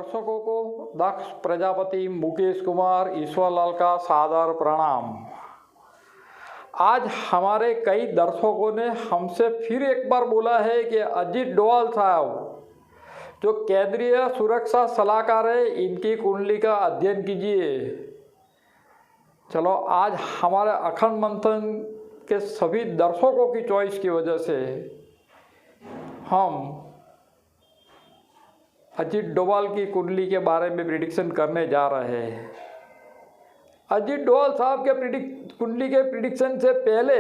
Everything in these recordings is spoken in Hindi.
दर्शकों को दक्ष प्रजापति मुकेश कुमार ईश्वरलाल का सादर प्रणाम। आज हमारे कई दर्शकों ने हमसे फिर एक बार बोला है कि अजीत डोवाल साहब जो केंद्रीय सुरक्षा सलाहकार है, इनकी कुंडली का अध्ययन कीजिए। चलो, आज हमारे अखंड मंथन के सभी दर्शकों की चॉइस की वजह से हम अजीत डोवाल की कुंडली के बारे में प्रिडिक्शन करने जा रहे हैं। अजीत डोवाल साहब के कुंडली के प्रिडिक्शन से पहले,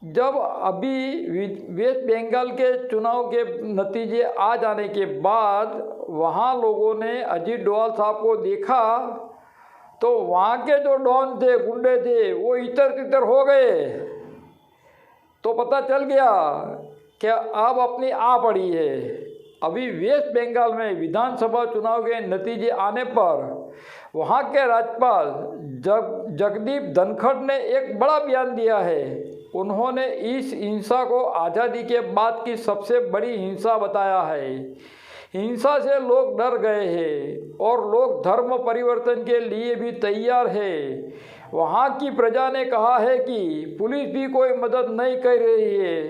जब अभी वेस्ट बंगाल के चुनाव के नतीजे आ जाने के बाद वहाँ लोगों ने अजीत डोवाल साहब को देखा तो वहाँ के जो डॉन थे, गुंडे थे, वो इतर तितर हो गए। तो पता चल गया कि अब अपनी आ पड़ी है। अभी वेस्ट बंगाल में विधानसभा चुनाव के नतीजे आने पर वहाँ के राज्यपाल जगदीप धनखड़ ने एक बड़ा बयान दिया है। उन्होंने इस हिंसा को आज़ादी के बाद की सबसे बड़ी हिंसा बताया है। हिंसा से लोग डर गए हैं और लोग धर्म परिवर्तन के लिए भी तैयार है। वहाँ की प्रजा ने कहा है कि पुलिस भी कोई मदद नहीं कर रही है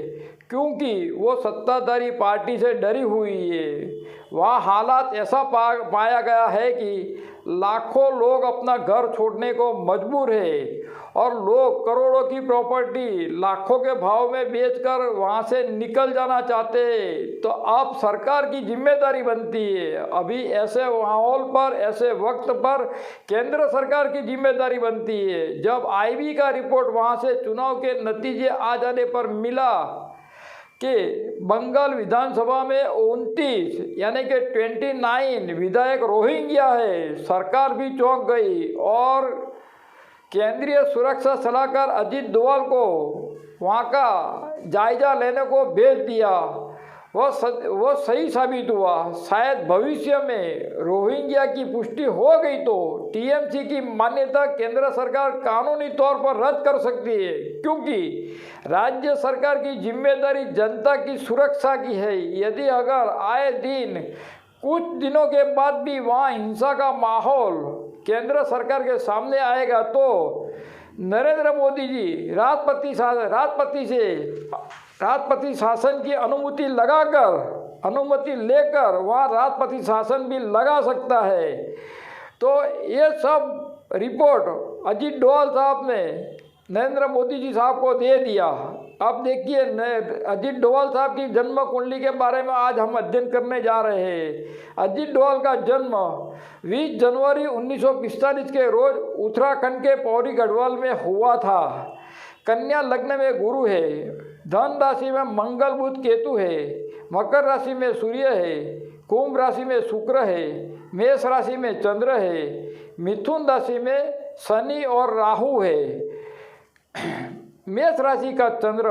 क्योंकि वो सत्ताधारी पार्टी से डरी हुई है। वहाँ हालात ऐसा पाया गया है कि लाखों लोग अपना घर छोड़ने को मजबूर है और लोग करोड़ों की प्रॉपर्टी लाखों के भाव में बेचकर वहाँ से निकल जाना चाहते हैं। तो अब सरकार की जिम्मेदारी बनती है। अभी ऐसे माहौल पर, ऐसे वक्त पर केंद्र सरकार की जिम्मेदारी बनती है। जब आईबी का रिपोर्ट वहाँ से चुनाव के नतीजे आ जाने पर मिला कि बंगाल विधानसभा में 29 यानी कि 29 विधायक रोहिंग्या है, सरकार भी चौंक गई और केंद्रीय सुरक्षा सलाहकार अजीत डोवाल को वहाँ का जायजा लेने को भेज दिया। वो सही साबित हुआ। शायद भविष्य में रोहिंग्या की पुष्टि हो गई तो टीएमसी की मान्यता केंद्र सरकार कानूनी तौर पर रद्द कर सकती है, क्योंकि राज्य सरकार की जिम्मेदारी जनता की सुरक्षा की है। यदि अगर आए दिन कुछ दिनों के बाद भी वहाँ हिंसा का माहौल केंद्र सरकार के सामने आएगा तो नरेंद्र मोदी जी राष्ट्रपति शासन की अनुमति लेकर वहाँ राष्ट्रपति शासन भी लगा सकता है। तो ये सब रिपोर्ट अजीत डोवाल साहब ने नरेंद्र मोदी जी साहब को दे दिया। अब देखिए, अजीत डोवाल साहब की जन्म कुंडली के बारे में आज हम अध्ययन करने जा रहे हैं। अजीत डोवाल का जन्म 20 जनवरी 1945 के रोज उत्तराखंड के पौड़ी गढ़वाल में हुआ था। कन्या लग्न में गुरु है, धन राशि में मंगल बुध केतु है, मकर राशि में सूर्य है, कुंभ राशि में शुक्र है, मेष राशि में चंद्र है, मिथुन राशि में शनि और राहु है। मेष राशि का चंद्र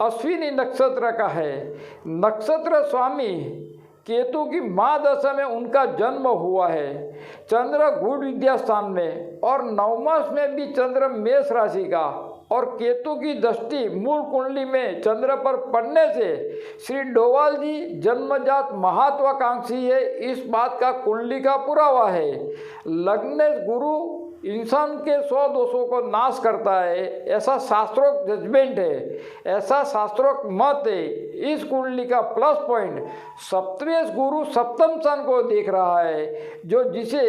अश्विनी नक्षत्र का है। नक्षत्र स्वामी केतु की महादशा में उनका जन्म हुआ है। चंद्र गुण विद्या स्थान में और नवमास में भी चंद्र मेष राशि का और केतु की दृष्टि मूल कुंडली में चंद्र पर पड़ने से श्री डोवाल जी जन्मजात महत्वाकांक्षी है, इस बात का कुंडली का पुरावा है। लग्न गुरु इंसान के 100 दोषों को नाश करता है, ऐसा शास्त्रोक्त जजमेंट है, ऐसा शास्त्रोक्त मत है। इस कुंडली का प्लस पॉइंट सप्तमेश गुरु सप्तम स्थान को देख रहा है, जो जिसे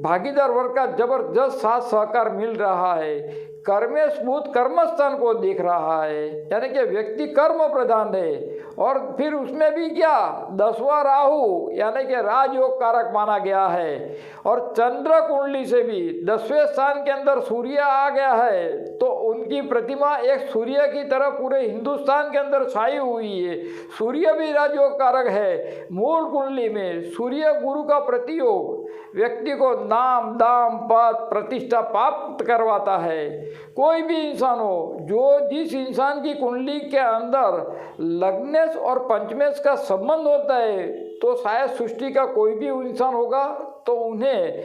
भागीदार वर्ग का जबरदस्त साथ सहकार मिल रहा है। कर्मेश बुध कर्मस्थान को देख रहा है, यानी कि व्यक्ति कर्म प्रधान है। और फिर उसमें भी क्या 10वां राहु यानी कि राजयोग कारक माना गया है। और चंद्र कुंडली से भी 10वें स्थान के अंदर सूर्य आ गया है, तो उनकी प्रतिमा एक सूर्य की तरह पूरे हिंदुस्तान के अंदर छाई हुई है। सूर्य भी राजयोग कारक है। मूल कुंडली में सूर्य गुरु का प्रतियोग व्यक्ति को नाम, दाम, पद, प्रतिष्ठा प्राप्त करवाता है। कोई भी इंसान हो, जो जिस इंसान की कुंडली के अंदर लग्नेश और पंचमेश का संबंध होता है, तो शायद सृष्टि का कोई भी इंसान होगा तो उन्हें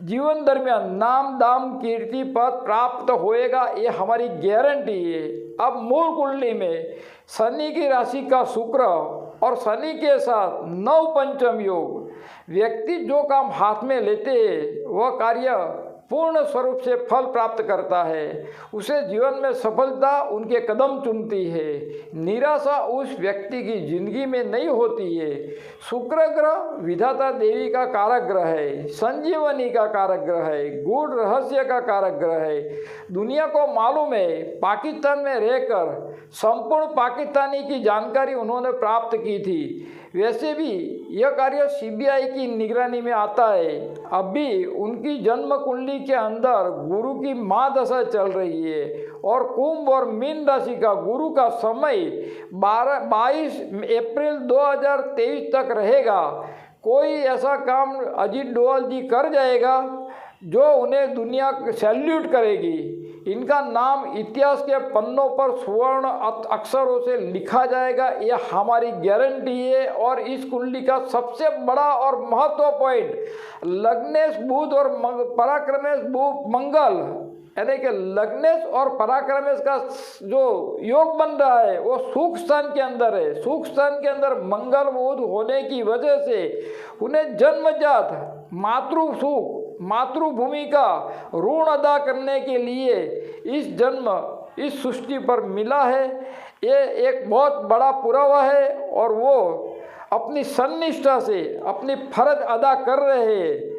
जीवन दरमियान नाम, दाम, कीर्ति, पद प्राप्त होएगा, ये हमारी गारंटी है। अब मूल कुंडली में शनि की राशि का शुक्र और शनि के साथ 9 पंचम योग व्यक्ति जो काम हाथ में लेते हैं वह कार्य पूर्ण स्वरूप से फल प्राप्त करता है। उसे जीवन में सफलता उनके कदम चूमती है। निराशा उस व्यक्ति की जिंदगी में नहीं होती है। शुक्र ग्रह विधाता देवी का कारक ग्रह है, संजीवनी का कारक ग्रह है, गूढ़ रहस्य का कारक ग्रह है। दुनिया को मालूम है, पाकिस्तान में रहकर संपूर्ण पाकिस्तानी की जानकारी उन्होंने प्राप्त की थी। वैसे भी यह कार्य सीबीआई की निगरानी में आता है। अभी उनकी जन्म कुंडली के अंदर गुरु की महादशा चल रही है और कुंभ और मीन राशि का गुरु का समय 22 अप्रैल 2023 तक रहेगा। कोई ऐसा काम अजीत डोभाल जी कर जाएगा जो उन्हें दुनिया सैल्यूट करेगी। इनका नाम इतिहास के पन्नों पर स्वर्ण अक्षरों से लिखा जाएगा, यह हमारी गारंटी है। और इस कुंडली का सबसे बड़ा और महत्वपूर्ण पॉइंट लग्नेश बुध और पराक्रमेश मंगल, यानी कि लग्नेश और पराक्रमेश का जो योग बन रहा है वो सुख स्थान के अंदर है। सुख स्थान के अंदर मंगल बुध होने की वजह से उन्हें जन्मजात मातृ सुख, मातृभूमि का ऋण अदा करने के लिए इस जन्म इस सृष्टि पर मिला है। ये एक बहुत बड़ा पुरावा है और वो अपनी सन्निष्ठा से अपनी फर्ज अदा कर रहे हैं।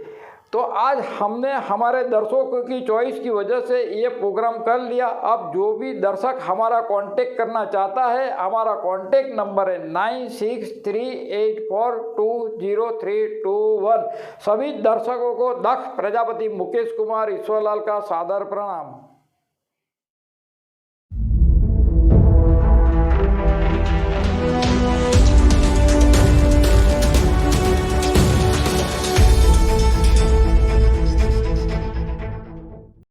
तो आज हमने हमारे दर्शकों की चॉइस की वजह से ये प्रोग्राम कर लिया। अब जो भी दर्शक हमारा कांटेक्ट करना चाहता है, हमारा कांटेक्ट नंबर है 9638420321। सभी दर्शकों को दक्ष प्रजापति मुकेश कुमार ईश्वरलाल का सादर प्रणाम।